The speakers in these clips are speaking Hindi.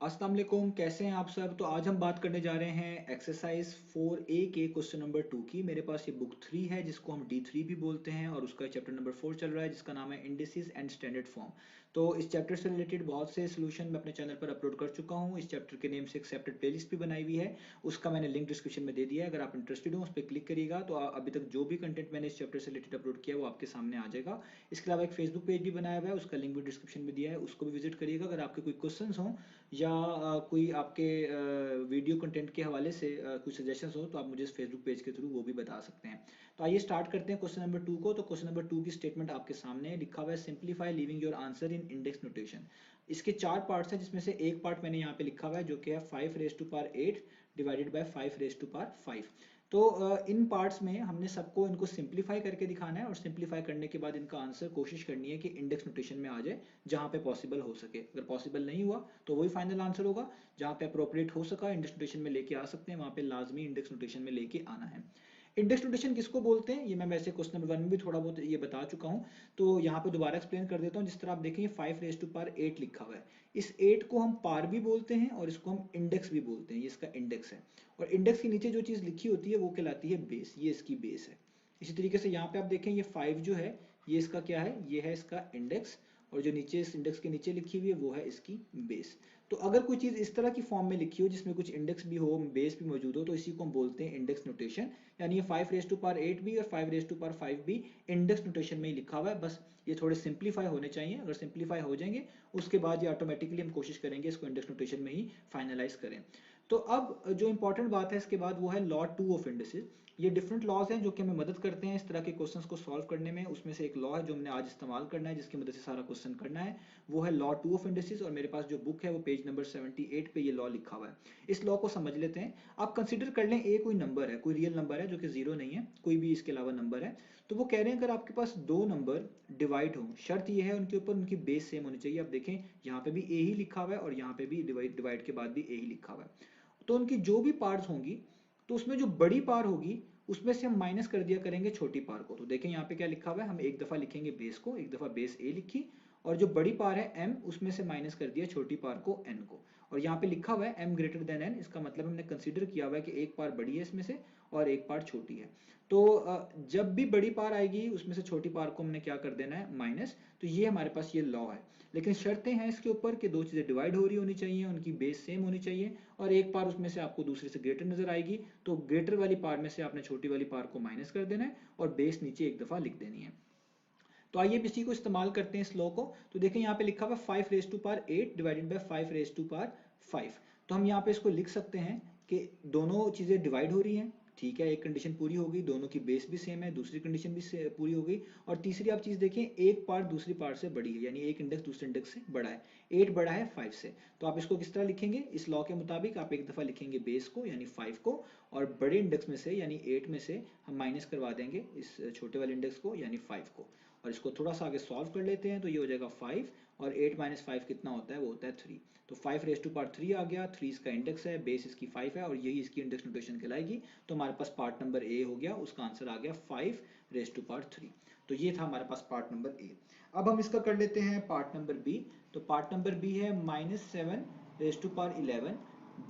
अस्सलाम वालेकुम, कैसे हैं आप सब। तो आज हम बात करने जा रहे हैं एक्सरसाइज 4A के क्वेश्चन नंबर 2 की। मेरे पास ये बुक 3 है जिसको हम D3 भी बोलते हैं और उसका चैप्टर नंबर 4 चल रहा है जिसका नाम है इंडिसेस एंड स्टैंडर्ड फॉर्म। तो इस चैप्टर से रिलेटेड बहुत से सोल्यूशन मैं अपने चैनल पर अपलोड कर चुका हूँ। इस चैप्टर के नेम से एक सेपरेट प्लेलिस्ट भी बनाई हुई है, उसका मैंने लिंक डिस्क्रिप्शन में दे दिया है। अगर आप इंटरेस्टेड हो उस पर क्लिक करिएगा तो अभी तक जो भी कंटेंट मैंने इस चैप्टर से रिलेटेड अपलोड किया है वो आपके सामने आ जाएगा। इसके अलावा एक फेसबुक पेज भी बनाया हुआ है, उसका लिंक भी डिस्क्रिप्शन में दिया है, उसको भी विजिट करिएगा। अगर आपके कोई क्वेश्चंस हों या कोई आपके वीडियो कंटेंट के हवाले से कुछ सजेशंस हो तो आप मुझे इस फेसबुक पेज के थ्रू वो भी बता सकते हैं। तो आइए स्टार्ट करते हैं क्वेश्चन नंबर 2 को। तो क्वेश्चन नंबर 2 की स्टेटमेंट आपके सामने है, लिखा हुआ है simplify leaving your answer in index notation. इसके 4 पार्ट्स हैं जिसमें से एक पार्ट मैंने यहाँ पे लिखा हुआ है जो कि है 5 raise to power 8 divided by 5 raise to power 5। तो इन पार्ट्स में हमने सबको इनको सिंप्लीफाई करके दिखाना है और सिंप्लीफाई करने के बाद इनका आंसर कोशिश करनी है कि इंडेक्स नोटेशन में आ जाए जहां पे पॉसिबल हो सके। अगर पॉसिबल नहीं हुआ तो वही फाइनल आंसर होगा। जहां पे अप्रोप्रिएट हो सका इंडेक्स नोटेशन में लेके आ सकते हैं, वहां पे लाजमी इंडेक्स नोटेशन में लेके आना है। इंडेक्स नोटेशन किसको बोलते हैं ये मैं वैसे क्वेश्चन नंबर 1 में भी थोड़ा बहुत ये बता चुका हूं। तो यहाँ पे दोबारा एक्सप्लेन कर देता हूँ। जिस तरह आप देखेंगे 5 रेज टू पावर 8 लिखा हुआ है, इस 8 को हम पार भी बोलते हैं और इसको हम इंडेक्स भी बोलते हैं। ये इसका इंडेक्स है और इंडेक्स के नीचे जो चीज लिखी होती है वो कहलाती है बेस। ये इसकी बेस है। इसी तरीके से यहाँ पे आप देखें ये 5 जो है ये इसका क्या है, ये है इसका इंडेक्स और जो नीचे इस इंडेक्स के नीचे लिखी हुई है वो है इसकी बेस। तो अगर कोई चीज इस तरह की फॉर्म में लिखी हो जिसमें कुछ इंडेक्स भी हो बेस भी मौजूद हो तो इसी को हम बोलते हैं इंडेक्स नोटेशन। यानी ये 5 रेज टू पावर 8 भी और 5 रेज टू पावर 5 भी इंडेक्स नोटेशन में ही लिखा हुआ है। बस ये थोड़े सिंप्लीफाई होने चाहिए। अगर सिंप्लीफाई हो जाएंगे उसके बाद ये ऑटोमेटिकली हम कोशिश करेंगे इसको इंडेक्स नोटेशन में ही फाइनलाइज करें। तो अब जो इंपॉर्टेंट बात है इसके बाद वो है लॉ 2 ऑफ इंडिसेस। ये डिफरेंट लॉज हैं जो कि हमें मदद करते हैं इस तरह के क्वेश्चंस को सॉल्व करने में। उसमें से एक लॉ है जो हमने आज इस्तेमाल करना है जिसकी मदद से सारा क्वेश्चन करना है, वो है लॉ 2 ऑफ इंडिसेस। और मेरे पास जो बुक है वो पेज नंबर 78 पे ये लॉ लिखा हुआ है। इस लॉ को समझ लेते हैं। आप कंसीडर कर लें ए कोई नंबर है, कोई रियल नंबर है जो कि जीरो नहीं है, कोई भी इसके अलावा नंबर है। तो वो कह रहे हैं अगर आपके पास दो नंबर डिवाइड हो, शर्त ये है उनके ऊपर उनकी बेस सेम होनी चाहिए। आप देखें यहाँ पे भी ए ही लिखा हुआ है और यहाँ पे भी डिवाइड के बाद भी ए ही लिखा हुआ है। तो उनकी जो भी पार्ट्स होंगी तो उसमें जो बड़ी पार होगी उसमें से हम माइनस कर दिया करेंगे छोटी पार को। तो देखें यहाँ पे क्या लिखा हुआ है, हम एक दफा लिखेंगे बेस को, एक दफा बेस ए लिखी और जो बड़ी पार है m उसमें से माइनस कर दिया छोटी पार को n को। और यहाँ पे लिखा हुआ है m ग्रेटर देन n, इसका मतलब हमने कंसीडर किया हुआ है कि एक पार बड़ी है इसमें से और एक पार छोटी है। तो जब भी बड़ी पार आएगी उसमें से छोटी पार को हमने क्या कर देना है, माइनस। तो ये हमारे पास ये लॉ है। लेकिन शर्तें हैं इसके ऊपर कि दो चीजें डिवाइड हो रही होनी चाहिए, उनकी बेस सेम होनी चाहिए और एक पार उसमें से आपको दूसरे से ग्रेटर नजर आएगी तो ग्रेटर वाली पार में से आपने छोटी वाली पार को माइनस कर देना है और बेस नीचे एक दफा लिख देनी है। तो आइए अब इसी को इस्तेमाल करते हैं इस लॉ को। तो देखें यहाँ पे लिखा हुआ 5 raise to power 8 divided by 5 raise to power 5। तो हम यहाँ पे इसको लिख सकते हैं कि दोनों चीजें डिवाइड हो रही हैं, ठीक है, एक कंडीशन पूरी हो गई, दोनों की बेस भी सेम है, दूसरी कंडीशन भी पूरी हो गई। और तीसरी आप चीज देखें, एक पार्ट दूसरी पार्ट से बड़ी है, यानी एक इंडेक्स दूसरे इंडेक्स से बड़ा है। 8 बड़ा है 5 से। तो आप इसको किस तरह लिखेंगे, इस लॉ के मुताबिक आप एक दफा लिखेंगे बेस को यानी 5 को और बड़े इंडेक्स में से यानी 8 में से हम माइनस करवा देंगे इस छोटे वाले इंडेक्स को यानी 5 को। और इसको थोड़ा सा आगे सॉल्व कर लेते हैं तो ये हो जाएगा 5 और 8 माइनस 5 कितना होता है, वो होता है 3। तो 5 रेज टू पावर 3 आ गया, 3 इसका इंडेक्स है, बेस इसकी 5 है और यही इसकी इंडेक्स नोटेशन कहलाएगी। तो हमारे पास पार्ट नंबर ए हो गया, उसका आंसर आ गया 5 रेज टू पावर 3। तो ये था हमारे पास पार्ट नंबर ए। अब हम इसका कर लेते हैं पार्ट नंबर बी। तो पार्ट नंबर बी है -7 raise to power 11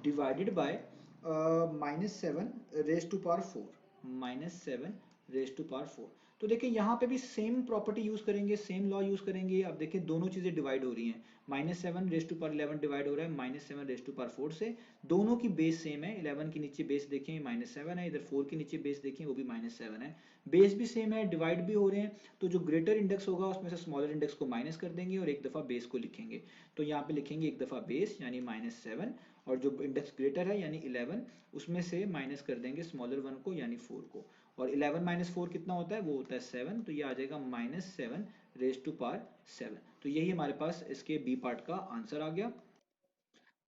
divided by -7 raise to power 4, -7 raise to power 4। तो देखिए यहाँ पे भी सेम प्रॉपर्टी यूज करेंगे, सेम लॉ यूज करेंगे। अब देखिए दोनों चीजें डिवाइड हो रही हैं, -7 रेज टू पावर 11 डिवाइड हो रहा है -7 रेज टू पावर 4 से। दोनों की बेस सेम है, 11 के नीचे बेस देखें -7 है, इधर 4 के नीचे बेस देखें वो भी -7 है। बेस भी सेम है, डिवाइड भी हो रहे हैं। तो जो ग्रेटर इंडेक्स होगा उसमें से स्मॉलर इंडेक्स को माइनस कर देंगे और एक दफा बेस को लिखेंगे। तो यहाँ पे लिखेंगे एक दफा बेस यानी -7 और जो इंडेक्स ग्रेटर है यानी 11 उसमें से माइनस कर देंगे स्मॉलर वन को यानी 4 को। और 11 माइनस 4 कितना होता है, वो होता है 7। तो ये आ जाएगा -7 रेज टू पावर 7। तो यही हमारे पास इसके बी पार्ट का आंसर आ गया।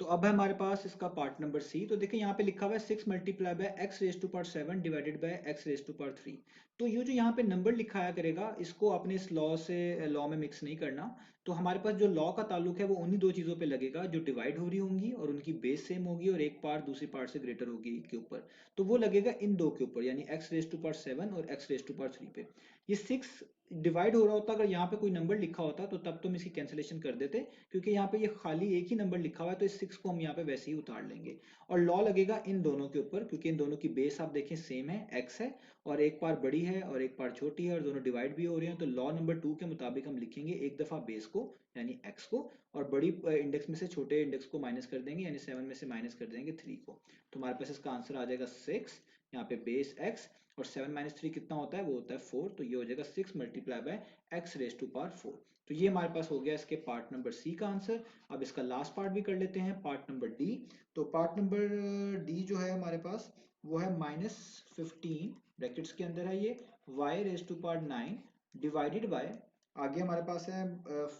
तो अब है हमारे पास इसका पार्ट नंबर सी। तो देखिए यहाँ पे लिखा हुआ है 6 multiply by x raise to power 7 divided by x raise to power 3। तो ये जो यहाँ पे नंबर लिखा आया करेगा इसको अपने इस लॉ से लॉ में मिक्स नहीं करना। तो हमारे पास जो लॉ का ताल्लुक है वो उन्हीं दो चीजों पे लगेगा जो डिवाइड हो रही होंगी और उनकी बेस सेम होगी और एक पार्ट दूसरी पार्ट से ग्रेटर होगी के ऊपर। तो वो लगेगा इन दो के ऊपर यानी एक्स रेज टू पावर 7 और एक्स रेज टू पावर 3 पे। ये 6 डिवाइड हो रहा होता, अगर यहाँ पे कोई नंबर लिखा होता तो तब तो हम इसकी कैंसिलेशन कर देते, क्योंकि यहाँ पे ये खाली एक ही नंबर लिखा हुआ है तो इस 6 को हम यहाँ पे वैसे ही उतार लेंगे। और लॉ लगेगा इन दोनों के ऊपर, क्योंकि इन दोनों की बेस आप देखें सेम है, x है, और एक पार बड़ी है और एक पार छोटी है और दोनों डिवाइड भी हो रहे हैं। तो लॉ नंबर 2 के मुताबिक हम लिखेंगे एक दफा बेस को यानी x को, और बड़ी इंडेक्स में से छोटे इंडेक्स को माइनस कर देंगे, यानी 7 में से माइनस कर देंगे 3 को। तो हमारे पास इसका आंसर आ जाएगा 6, यहाँ पे बेस x, और 7 माइनस 3 कितना होता है, वो होता है 4। तो ये हो जाएगा 6 multiply by x raise to power 4। तो ये हमारे पास हो गया इसके पार्ट नंबर सी का आंसर। अब इसका लास्ट पार्ट भी कर लेते हैं, पार्ट नंबर डी। तो पार्ट नंबर डी जो है हमारे पास वो है -15 ब्रैकेट्स के अंदर है ये, y raise to power 9 divided by, आगे हमारे पास है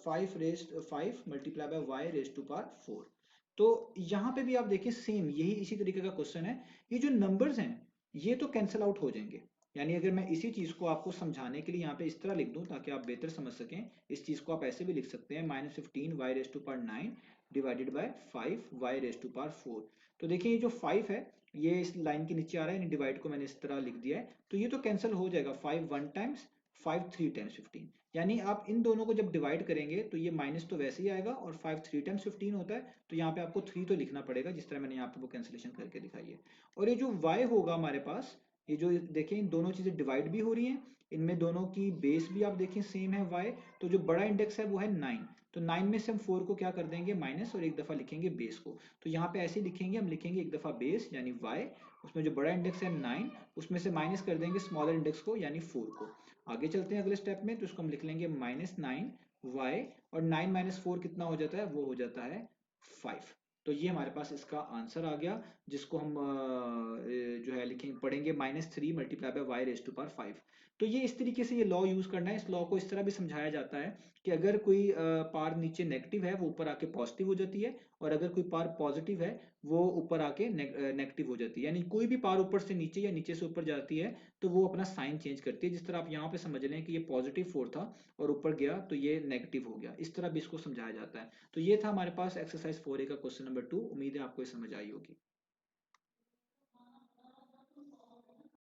5 multiply by y raise to power 4। तो यहाँ पे भी आप देखिए सेम यही इसी तरीके का क्वेश्चन है। ये जो नंबर्स हैं ये तो कैंसिल आउट हो जाएंगे, यानी अगर मैं इसी चीज को आपको समझाने के लिए यहाँ पे इस तरह लिख दूं ताकि आप बेहतर समझ सकें, इस चीज को आप ऐसे भी लिख सकते हैं -15 y raise to power 9 divided by 5 y raise to power 4। तो देखिए ये जो 5 है ये इस लाइन के नीचे आ रहा है, डिवाइड को मैंने इस तरह लिख दिया है, तो ये तो कैंसिल हो जाएगा, 5 वन टाइम्स, 5 थ्री टाइम्स 15। यानी आप इन दोनों को जब डिवाइड करेंगे तो ये माइनस तो वैसे ही आएगा, और 5 थ्री टाइम्स 15 होता है, तो यहाँ पे आपको 3 तो लिखना पड़ेगा, जिस तरह मैंने यहाँ पे वो कैंसिलेशन करके दिखाई है। और ये जो y होगा हमारे पास, ये जो देखें इन दोनों चीजें डिवाइड भी हो रही हैं, इनमें दोनों की बेस भी आप देखें सेम है y, तो जो बड़ा इंडेक्स है वो है 9। तो 9 में से हम 4 को क्या कर देंगे माइनस, और एक दफा लिखेंगे बेस को। तो यहाँ पे ऐसे लिखेंगे, हम लिखेंगे एक दफा बेस यानी y, उसमें जो बड़ा इंडेक्स है 9, उसमें से माइनस कर देंगे स्मॉलर इंडेक्स को यानी 4 को। आगे चलते हैं अगले स्टेप में, तो इसको हम लिख लेंगे -9y, और 9 माइनस 4 कितना हो जाता है, वो हो जाता है 5। तो ये हमारे पास इसका आंसर आ गया, जिसको हम जो है लिखेंगे पढ़ेंगे -3 multiply by y raise to power 5। तो ये इस तरीके से ये लॉ यूज करना है। इस लॉ को इस तरह भी समझाया जाता है कि अगर कोई पार नीचे नेगेटिव है वो ऊपर आके पॉजिटिव हो जाती है, और अगर कोई पार पॉजिटिव है वो ऊपर आके नेगेटिव हो जाती है। यानी कोई भी पार ऊपर से नीचे या नीचे से ऊपर जाती है तो वो अपना साइन चेंज करती है। जिस तरह आप यहाँ पे समझ लें कि ये पॉजिटिव 4 था और ऊपर गया तो ये नेगेटिव हो गया, इस तरह भी इसको समझाया जाता है। तो ये था हमारे पास एक्सरसाइज 4A का क्वेश्चन नंबर 2। उम्मीद है आपको ये समझ आई होगी।